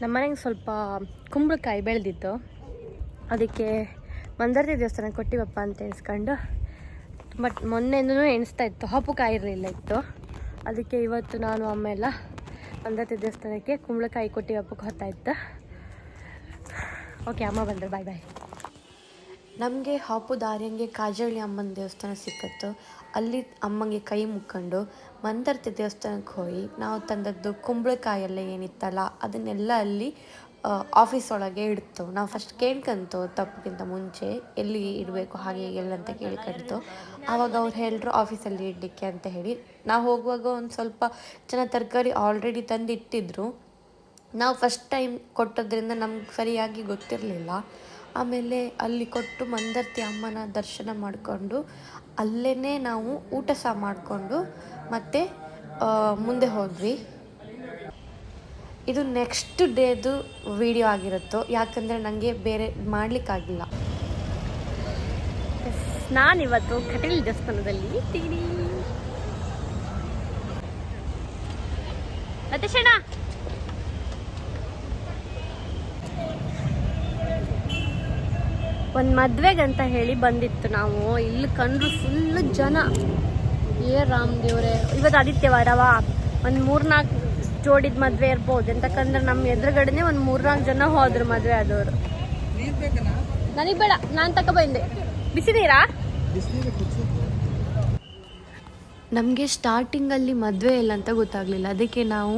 ನಮ್ಮ ಮನೆಗೆ ಸ್ವಲ್ಪ ಕುಂಬಳಕಾಯಿ ಬೆಳೆದಿತ್ತು, ಅದಕ್ಕೆ ಮಂದರ್ತಿ ದೇವಸ್ಥಾನ ಕೊಟ್ಟಿವಪ್ಪ ಅಂತ ಎಣಿಸ್ಕೊಂಡು. ಬಟ್ ಮೊನ್ನೆನೂ ಎಣಿಸ್ತಾ ಇತ್ತು, ಹಪ್ಪುಕಾಯಿ ಇರಲಿಲ್ಲ ಇತ್ತು. ಅದಕ್ಕೆ ಇವತ್ತು ನಾನು ಅಮ್ಮ ಎಲ್ಲ ಮಂದರ್ತಿ ದೇವಸ್ಥಾನಕ್ಕೆ ಕುಂಬಳಕಾಯಿ ಕೊಟ್ಟಿವಪ್ಪಕ್ಕೆ ಹೊತ್ತಾಯ್ತು. ಓಕೆ, ಅಮ್ಮ ಬಂದರು, ಬಾಯ್ ಬಾಯ್. ನಮಗೆ ಹಾಪು ದಾರಿಯಂಗೆ ಕಾಜಳ್ಳಿ ಅಮ್ಮನ ದೇವಸ್ಥಾನ ಸಿಕ್ಕತ್ತು. ಅಲ್ಲಿ ಅಮ್ಮಂಗೆ ಕೈ ಮುಕ್ಕೊಂಡು ಮಂದರ್ತಿ ದೇವಸ್ಥಾನಕ್ಕೆ ಹೋಗಿ ನಾವು ತಂದದ್ದು ಕುಂಬಳಕಾಯೆಲ್ಲ ಏನಿತ್ತಲ್ಲ ಅದನ್ನೆಲ್ಲ ಅಲ್ಲಿ ಆಫೀಸ್ ಒಳಗೆ ಇಡ್ತು. ನಾವು ಫಸ್ಟ್ ಕೇಳ್ಕಂತು ತಪ್ಪಕ್ಕಿಂತ ಮುಂಚೆ ಎಲ್ಲಿ ಇಡಬೇಕು ಹಾಗೆ ಎಲ್ಲ ಅಂತ ಕೇಳ್ಕಂತು. ಆವಾಗ ಅವ್ರು ಹೇಳಿದ್ರು ಆಫೀಸಲ್ಲಿ ಇಡಲಿಕ್ಕೆ ಅಂತ ಹೇಳಿ. ನಾವು ಹೋಗುವಾಗ ಒಂದು ಸ್ವಲ್ಪ ಜನ ತರಕಾರಿ ಆಲ್ರೆಡಿ ತಂದು ಇಟ್ಟಿದ್ರು. ನಾವು ಫಸ್ಟ್ ಟೈಮ್ ಕೊಟ್ಟೋದ್ರಿಂದ ನಮ್ಗೆ ಸರಿಯಾಗಿ ಗೊತ್ತಿರಲಿಲ್ಲ. ಆಮೇಲೆ ಅಲ್ಲಿ ಕೊಟ್ಟು ಮಂದರ್ತಿ ಅಮ್ಮನ ದರ್ಶನ ಮಾಡಿಕೊಂಡು ಅಲ್ಲೇ ನಾವು ಊಟ ಸಹ ಮಾಡಿಕೊಂಡು ಮತ್ತೆ ಮುಂದೆ ಹೋದ್ವಿ. ಇದು ನೆಕ್ಸ್ಟ್ ಡೇದು ವಿಡಿಯೋ ಆಗಿರುತ್ತೋ, ಯಾಕಂದರೆ ನನಗೆ ಬೇರೆ ಮಾಡಲಿಕ್ಕಾಗಿಲ್ಲ. ನಾನಿವತ್ತು ಕಟೀಲ್ ದೇವಸ್ಥಾನದಲ್ಲಿ ಇದ್ದೀನಿ. ಲತೇಶಣ್ಣ, ಒಂದು ಮದುವೆಗಂತ ಹೇಳಿ ಬಂದಿತ್ತು ನಾವು. ಇಲ್ಲಿ ಕಂಡ್ರು ಫುಲ್ಲು ಜನ. ರಾಮ್ ದೇವ್ರೆ, ಇವತ್ತು ಆದಿತ್ಯವಾರವ, ಒಂದು 3-4 ಜೋಡಿದ ಮದುವೆ ಇರ್ಬೋದು. ಎಂತಕ್ಕಂದ್ರೆ ನಮ್ಮ ಎದುರುಗಡೆನೆ ಒಂದು 3-4 ಜನ ಹೋದ್ರು ಮದುವೆ ಆದವರು. ನನಗೆ ಬೇಡ, ನಾನು ತಗೊಬಂದೆ. ಬಿಸಿ ನೀರಾ? ನಮಗೆ ಸ್ಟಾರ್ಟಿಂಗಲ್ಲಿ ಮದುವೆ ಇಲ್ಲ ಅಂತ ಗೊತ್ತಾಗಲಿಲ್ಲ. ಅದಕ್ಕೆ ನಾವು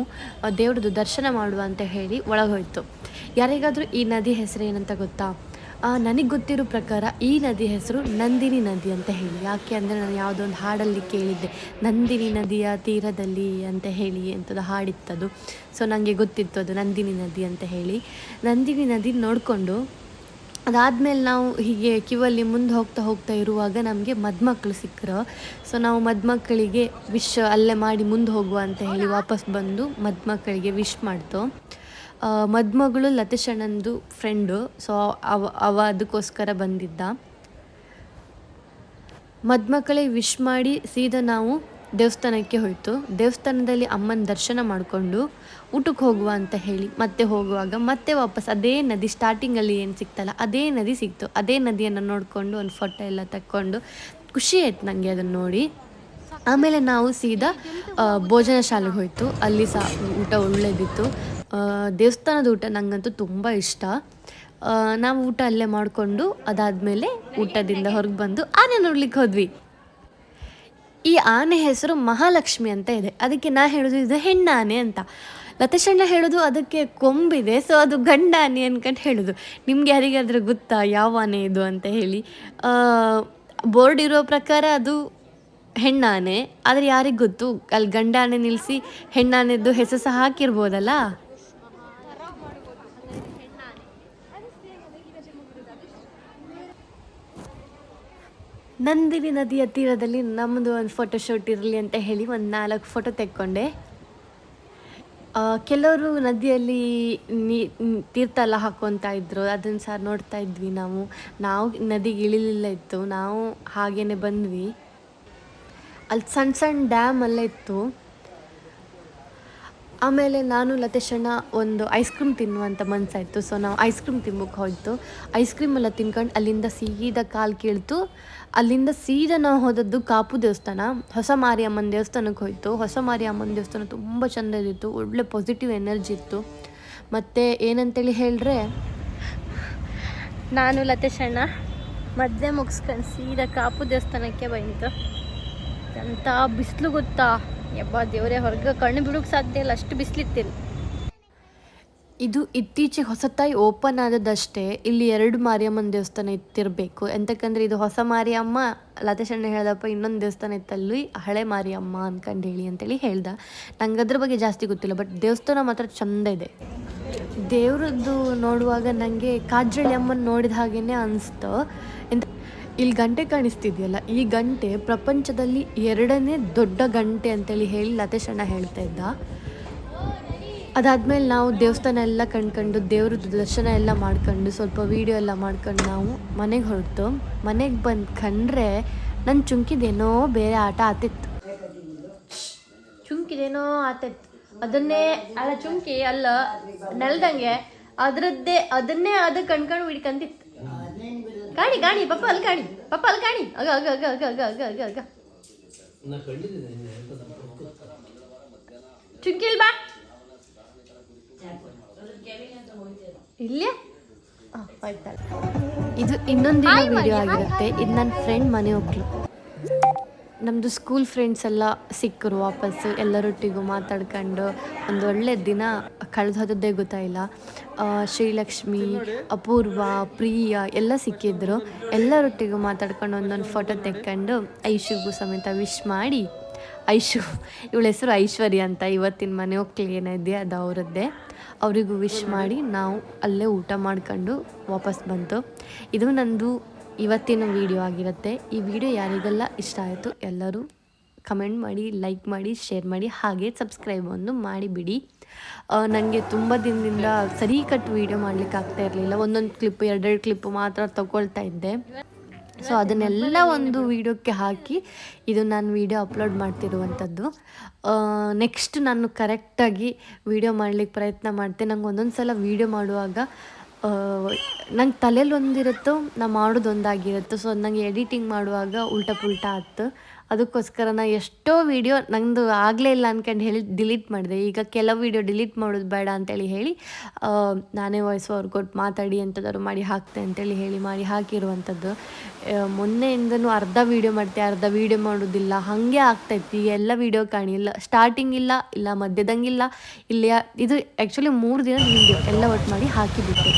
ದೇವ್ರದ್ದು ದರ್ಶನ ಮಾಡುವ ಅಂತ ಹೇಳಿ ಒಳಗೆ ಹೋಯ್ತು. ಯಾರಿಗಾದರೂ ಈ ನದಿ ಹೆಸರು ಏನಂತ ಗೊತ್ತಾ? ನನಗೆ ಗೊತ್ತಿರೋ ಪ್ರಕಾರ ಈ ನದಿ ಹೆಸರು ನಂದಿನಿ ನದಿ ಅಂತ ಹೇಳಿ. ಯಾಕೆ ಅಂದರೆ ನಾನು ಯಾವುದೋ ಒಂದು ಹಾಡಲ್ಲಿ ಕೇಳಿದ್ದೆ, ನಂದಿನಿ ನದಿಯ ತೀರದಲ್ಲಿ ಅಂತ ಹೇಳಿ ಎಂಥದ್ದು ಹಾಡಿತ್ತದು. ಸೊ ನನಗೆ ಗೊತ್ತಿತ್ತು ಅದು ನಂದಿನಿ ನದಿ ಅಂತ ಹೇಳಿ. ನಂದಿನಿ ನದಿ ನೋಡಿಕೊಂಡು ಅದಾದಮೇಲೆ ನಾವು ಹೀಗೆ ಕ್ಯೂವಲ್ಲಿ ಮುಂದೆ ಹೋಗ್ತಾ ಇರುವಾಗ ನಮಗೆ ಮದುಮಕ್ಕಳು ಸಿಕ್ಕರು. ಸೊ ನಾವು ಮದುಮಕ್ಕಳಿಗೆ ವಿಶ್ ಅಲ್ಲೇ ಮಾಡಿ ಮುಂದೆ ಹೋಗುವ ಅಂತ ಹೇಳಿ ವಾಪಸ್ ಬಂದು ಮದುಮಕ್ಕಳಿಗೆ ವಿಶ್ ಮಾಡ್ತು. ಮದುಮಗಳು ಲತೇಶಣ್ಣಂದು ಫ್ರೆಂಡು. ಸೊ ಅವ ಅದಕ್ಕೋಸ್ಕರ ಬಂದಿದ್ದ. ಮದುಮಕ್ಕಳಿಗೆ ವಿಶ್ ಮಾಡಿ ಸೀದಾ ನಾವು ದೇವಸ್ಥಾನಕ್ಕೆ ಹೋಯಿತು. ದೇವಸ್ಥಾನದಲ್ಲಿ ಅಮ್ಮನ ದರ್ಶನ ಮಾಡಿಕೊಂಡು ಊಟಕ್ಕೆ ಹೋಗುವ ಅಂತ ಹೇಳಿ ಮತ್ತೆ ಹೋಗುವಾಗ ಮತ್ತೆ ವಾಪಸ್ ಅದೇ ನದಿ, ಸ್ಟಾರ್ಟಿಂಗಲ್ಲಿ ಏನು ಸಿಕ್ತಲ್ಲ ಅದೇ ನದಿ ಸಿಕ್ತು. ಅದೇ ನದಿಯನ್ನು ನೋಡಿಕೊಂಡು ಒಂದು ಫೋಟೋ ಎಲ್ಲ ತಕ್ಕೊಂಡು ಖುಷಿ ಆಯ್ತು ನನಗೆ ಅದನ್ನು ನೋಡಿ. ಆಮೇಲೆ ನಾವು ಸೀದಾ ಭೋಜನ ಶಾಲೆಗೆ ಹೋಯಿತು. ಅಲ್ಲಿ ಸಹ ಊಟ ಒಳ್ಳೆಯದಿತ್ತು. ದೇವಸ್ಥಾನದ ಊಟ ನನಗಂತೂ ತುಂಬ ಇಷ್ಟ. ನಾವು ಊಟ ಅಲ್ಲೇ ಮಾಡಿಕೊಂಡು ಅದಾದಮೇಲೆ ಊಟದಿಂದ ಹೊರಗೆ ಬಂದು ಆನೆ ನೋಡ್ಲಿಕ್ಕೆ ಹೋದ್ವಿ. ಈ ಆನೆ ಹೆಸರು ಮಹಾಲಕ್ಷ್ಮಿ ಅಂತ ಇದೆ. ಅದಕ್ಕೆ ನಾ ಹೇಳೋದು ಇದು ಹೆಣ್ಣಾನೆ ಅಂತ. ಲತೇಶಣ್ಣ ಹೇಳೋದು ಅದಕ್ಕೆ ಕೊಂಬಿದೆ, ಸೊ ಅದು ಗಂಡ ಆನೆ ಅನ್ಕೊಂಡು ಹೇಳೋದು. ನಿಮ್ಗೆ ಯಾರಿಗಾದ್ರೂ ಗೊತ್ತಾ ಯಾವ ಆನೆ ಇದು ಅಂತ ಹೇಳಿ? ಬೋರ್ಡ್ ಇರೋ ಪ್ರಕಾರ ಅದು ಹೆಣ್ಣಾನೆ, ಆದರೆ ಯಾರಿಗೆ ಗೊತ್ತು, ಅಲ್ಲಿ ಗಂಡ ಆನೆ ನಿಲ್ಲಿಸಿ ಹೆಣ್ಣಾನೆದ್ದು ಹೆಸರು ಸಹ ಹಾಕಿರ್ಬೋದಲ್ಲ. ನಂದಿನಿ ನದಿಯ ತೀರದಲ್ಲಿ ನಮ್ಮದು ಒಂದು ಫೋಟೋಶೂಟ್ ಇರಲಿ ಅಂತ ಹೇಳಿ ಒಂದು 4 ಫೋಟೋ ತೆಕ್ಕೊಂಡೆ. ಕೆಲವರು ನದಿಯಲ್ಲಿ ತೀರ್ಥ ಎಲ್ಲ ಹಾಕ್ಕೊತಾ ಇದ್ರು, ಅದನ್ನು ಸಹ ನೋಡ್ತಾ ಇದ್ವಿ. ನಾವು ನದಿಗೆ ಇಳಿಲಿಲ್ಲ ಇತ್ತು, ನಾವು ಹಾಗೇ ಬಂದ್ವಿ. ಅಲ್ಲಿ ಸಣ್ಣ ಡ್ಯಾಮ್ ಎಲ್ಲ ಇತ್ತು. ಆಮೇಲೆ ನಾನು ಲತೇಶಣ್ಣ ಒಂದು ಐಸ್ ಕ್ರೀಮ್ ತಿನ್ನುವಂಥ ಮನಸ್ಸಾಯಿತು. ಸೊ ನಾವು ಐಸ್ ಕ್ರೀಮ್ ತಿನ್ಬೇಕು ಹೋಯ್ತು. ಐಸ್ ಕ್ರೀಮ್ ಎಲ್ಲ ತಿನ್ಕೊಂಡು ಅಲ್ಲಿಂದ ಸೀದಾ ಕಾಲು ಕೇಳ್ತು. ಅಲ್ಲಿಂದ ಸೀದಾ ನಾವು ಹೋದದ್ದು ಕಾಪು ದೇವಸ್ಥಾನ, ಹೊಸ ಮಾರಿಯಮ್ಮನ ದೇವಸ್ಥಾನಕ್ಕೆ ಹೋಯ್ತು. ಹೊಸ ಮಾರಿಯಮ್ಮನ ದೇವಸ್ಥಾನ ತುಂಬ ಚೆಂದ ಇದ್ದಿತ್ತು, ಒಳ್ಳೆ ಪಾಸಿಟಿವ್ ಎನರ್ಜಿ ಇತ್ತು. ಮತ್ತು ಏನಂತೇಳಿ ಹೇಳಿದ್ರೆ, ನಾನು ಲತೇಶಣ್ಣ ಮದುವೆ ಮುಗಿಸ್ಕೊಂಡು ಸೀದಾ ಕಾಪು ದೇವಸ್ಥಾನಕ್ಕೆ ಬಂತು. ಎಂಥ ಬಿಸಿಲು ಗೊತ್ತಾ, ಯಬ್ಬ ದೇವರೇ, ಹೊರಗೆ ಕಣ್ಣು ಬಿಡೋಕ್ಕೆ ಸಾಧ್ಯ ಇಲ್ಲ, ಅಷ್ಟು ಬಿಸಿಲಿತ್ತಿಲ್ಲ. ಇದು ಇತ್ತೀಚೆಗೆ ಹೊಸತಾಗಿ ಓಪನ್ ಆದದಷ್ಟೇ. ಇಲ್ಲಿ 2 ಮಾರಿಯಮ್ಮನ ದೇವಸ್ಥಾನ ಇತ್ತಿರಬೇಕು. ಎಂತಕ್ಕಂದ್ರೆ ಇದು ಹೊಸ ಮಾರಿಯಮ್ಮ, ಲತೇಶಣ್ಣ ಹೇಳ್ದಪ್ಪ ಇನ್ನೊಂದು ದೇವಸ್ಥಾನ ಇತ್ತಲ್ಲಿ ಹಳೆ ಮಾರಿಯಮ್ಮ ಅನ್ಕೊಂಡು ಹೇಳಿ ಅಂತೇಳಿ ಹೇಳ್ದ. ನಂಗೆ ಅದ್ರ ಬಗ್ಗೆ ಜಾಸ್ತಿ ಗೊತ್ತಿಲ್ಲ, ಬಟ್ ದೇವಸ್ಥಾನ ಮಾತ್ರ ಚೆಂದ ಇದೆ. ದೇವ್ರದ್ದು ನೋಡುವಾಗ ನನಗೆ ಕಾಜಳ್ಳಿ ಅಮ್ಮನ ನೋಡಿದ ಹಾಗೇ ಅನಿಸ್ತು. ಇಲ್ಲಿ ಗಂಟೆ ಕಾಣಿಸ್ತಿದೆಯಲ್ಲ, ಈ ಗಂಟೆ ಪ್ರಪಂಚದಲ್ಲಿ 2ನೇ ದೊಡ್ಡ ಗಂಟೆ ಅಂತೇಳಿ ಹೇಳಿ ಲತೇಶಣ್ಣ ಹೇಳ್ತಾ ಇದ್ದ. ಅದಾದಮೇಲೆ ನಾವು ದೇವಸ್ಥಾನ ಎಲ್ಲ ಕಂಡ್ಕೊಂಡು ದೇವ್ರದ್ದು ದರ್ಶನ ಎಲ್ಲ ಮಾಡ್ಕೊಂಡು ಸ್ವಲ್ಪ ವೀಡಿಯೋ ಎಲ್ಲ ಮಾಡ್ಕೊಂಡು ನಾವು ಮನೆಗೆ ಹೊರಟು. ಮನೆಗೆ ಬಂದು ಕಂಡ್ರೆ ನನ್ನ ಚುಂಕಿದೇನೋ ಬೇರೆ ಆಟ ಆತಿತ್ತು. ಅದನ್ನೇ ಅಲ್ಲ ಚುಮ್ಕಿ ಅಲ್ಲ ನೆಲ್ದಂಗೆ ಅದನ್ನೇ ಅದು ಕಣ್ಕೊಂಡು ಹಿಡ್ಕಂತಿತ್ತು. ಕಾಣಿ ಪಪ್ಪ ಅಲ್ಲಿ ಕಾಣಿ ಅಗ ಅಗ ಅಗ ಅಗ ಅಗ ಅಗ ಅಗ ಅಗ ಚುಂಕಿಲ್ ಬಾ ಇಲ್ಲೇ ಆಯ್ತಲ್ಲ. ಇದು ಇನ್ನೊಂದಿನ ವಿಡಿಯೋ ಆಗಿರುತ್ತೆ. ಇದು ನನ್ನ ಫ್ರೆಂಡ್ ಮನೆ ಹೋಗ್ಲು. ನಮ್ಮದು ಸ್ಕೂಲ್ ಫ್ರೆಂಡ್ಸ್ ಎಲ್ಲ ಸಿಕ್ಕರು ವಾಪಸ್ಸು, ಎಲ್ಲರೊಟ್ಟಿಗೂ ಮಾತಾಡ್ಕೊಂಡು ಒಂದು ಒಳ್ಳೆ ದಿನ ಕಳೆದು ಹೋದದ್ದೇ ಗೊತ್ತಾಯಿಲ್ಲ. ಶ್ರೀಲಕ್ಷ್ಮಿ, ಅಪೂರ್ವ, ಪ್ರಿಯಾ ಎಲ್ಲ ಸಿಕ್ಕಿದ್ರು. ಎಲ್ಲರೊಟ್ಟಿಗೂ ಮಾತಾಡ್ಕೊಂಡು ಒಂದೊಂದು ಫೋಟೋ ತೆಕ್ಕೊಂಡು ಐಶುಗೂ ಸಮೇತ ವಿಶ್ ಮಾಡಿ, ಇವಳ ಹೆಸರು ಐಶ್ವರ್ಯ ಅಂತ, ಇವತ್ತಿನ ಮನೆ ಹೋಗ್ಲಿ ಏನಿದೆ ಅದು ಅವರದ್ದೇ, ಅವರಿಗೂ ವಿಶ್ ಮಾಡಿ ನಾವು ಅಲ್ಲೇ ಊಟ ಮಾಡ್ಕೊಂಡು ವಾಪಸ್ ಬಂತು. ಇದು ನಂದು ಇವತ್ತಿನ ವಿಡಿಯೋ ಆಗಿರುತ್ತೆ. ಈ ವಿಡಿಯೋ ಯಾರಿಗೆಲ್ಲ ಇಷ್ಟ ಆಯಿತು ಎಲ್ಲರೂ ಕಮೆಂಟ್ ಮಾಡಿ, ಲೈಕ್ ಮಾಡಿ, ಶೇರ್ ಮಾಡಿ, ಹಾಗೆ ಸಬ್ಸ್ಕ್ರೈಬ್ ಒಂದು ಮಾಡಿಬಿಡಿ. ನನಗೆ ತುಂಬ ದಿನದಿಂದ ಸರಿ ಕಟ್ ವೀಡಿಯೋ ಮಾಡಲಿಕ್ಕೆ ಆಗ್ತಾ ಇರಲಿಲ್ಲ. ಒಂದೊಂದು ಕ್ಲಿಪ್ಪು 2 ಕ್ಲಿಪ್ಪು ಮಾತ್ರ ತಗೊಳ್ತಾ ಇದ್ದೆ. ಸೊ ಅದನ್ನೆಲ್ಲ ಒಂದು ವೀಡಿಯೋಕ್ಕೆ ಹಾಕಿ ಇದು ನಾನು ವೀಡಿಯೋ ಅಪ್ಲೋಡ್ ಮಾಡ್ತಿರುವಂಥದ್ದು. ನೆಕ್ಸ್ಟ್ ನಾನು ಕರೆಕ್ಟಾಗಿ ವೀಡಿಯೋ ಮಾಡಲಿಕ್ಕೆ ಪ್ರಯತ್ನ ಮಾಡ್ತೇನೆ. ನಂಗೆ ಒಂದೊಂದು ಸಲ ವೀಡಿಯೋ ಮಾಡುವಾಗ ನಂಗೆ ತಲೆಯಲ್ಲಿ ಒಂದಿರುತ್ತೋ ನಾ ಮಾಡೋದು ಒಂದಾಗಿರುತ್ತೋ. ಸೊ ನನಗೆ ಎಡಿಟಿಂಗ್ ಮಾಡುವಾಗ ಉಲ್ಟಾ ಪುಲ್ಟಾ ಆಯ್ತು. ಅದಕ್ಕೋಸ್ಕರ ನಾ ಎಷ್ಟೋ ವೀಡಿಯೋ ನಂದು ಆಗಲೇ ಇಲ್ಲ ಅಂದ್ಕೊಂಡು ಹೇಳಿ ಡಿಲೀಟ್ ಮಾಡಿದೆ. ಈಗ ಕೆಲವು ವೀಡಿಯೋ ಡಿಲೀಟ್ ಮಾಡೋದು ಬೇಡ ಅಂತೇಳಿ ಹೇಳಿ ನಾನೇ ವಾಯ್ಸ್ ಓವರ್ ಕೊಟ್ಟು ಮಾತಾಡಿ ಎಂಥದಾದ್ರು ಮಾಡಿ ಹಾಕ್ತೆ ಅಂತೇಳಿ ಹೇಳಿ ಮಾಡಿ ಹಾಕಿರುವಂಥದ್ದು. ಮೊನ್ನೆಯಿಂದನೂ ಅರ್ಧ ವೀಡಿಯೋ ಮಾಡ್ತೆ, ಅರ್ಧ ವೀಡಿಯೋ ಮಾಡೋದಿಲ್ಲ, ಹಾಗೆ ಆಗ್ತೈತಿ. ಎಲ್ಲ ವೀಡಿಯೋ ಕಾಣಿಲ್ಲ, ಸ್ಟಾರ್ಟಿಂಗ್ ಇಲ್ಲ ಮಧ್ಯದಂಗಿಲ್ಲ, ಇಲ್ಲಿ ಇದು ಆ್ಯಕ್ಚುಲಿ 3 ದಿನದ ವೀಡಿಯೋ ಎಲ್ಲ ಒಟ್ಟು ಮಾಡಿ ಹಾಕಿಬಿಟ್ಟೆ.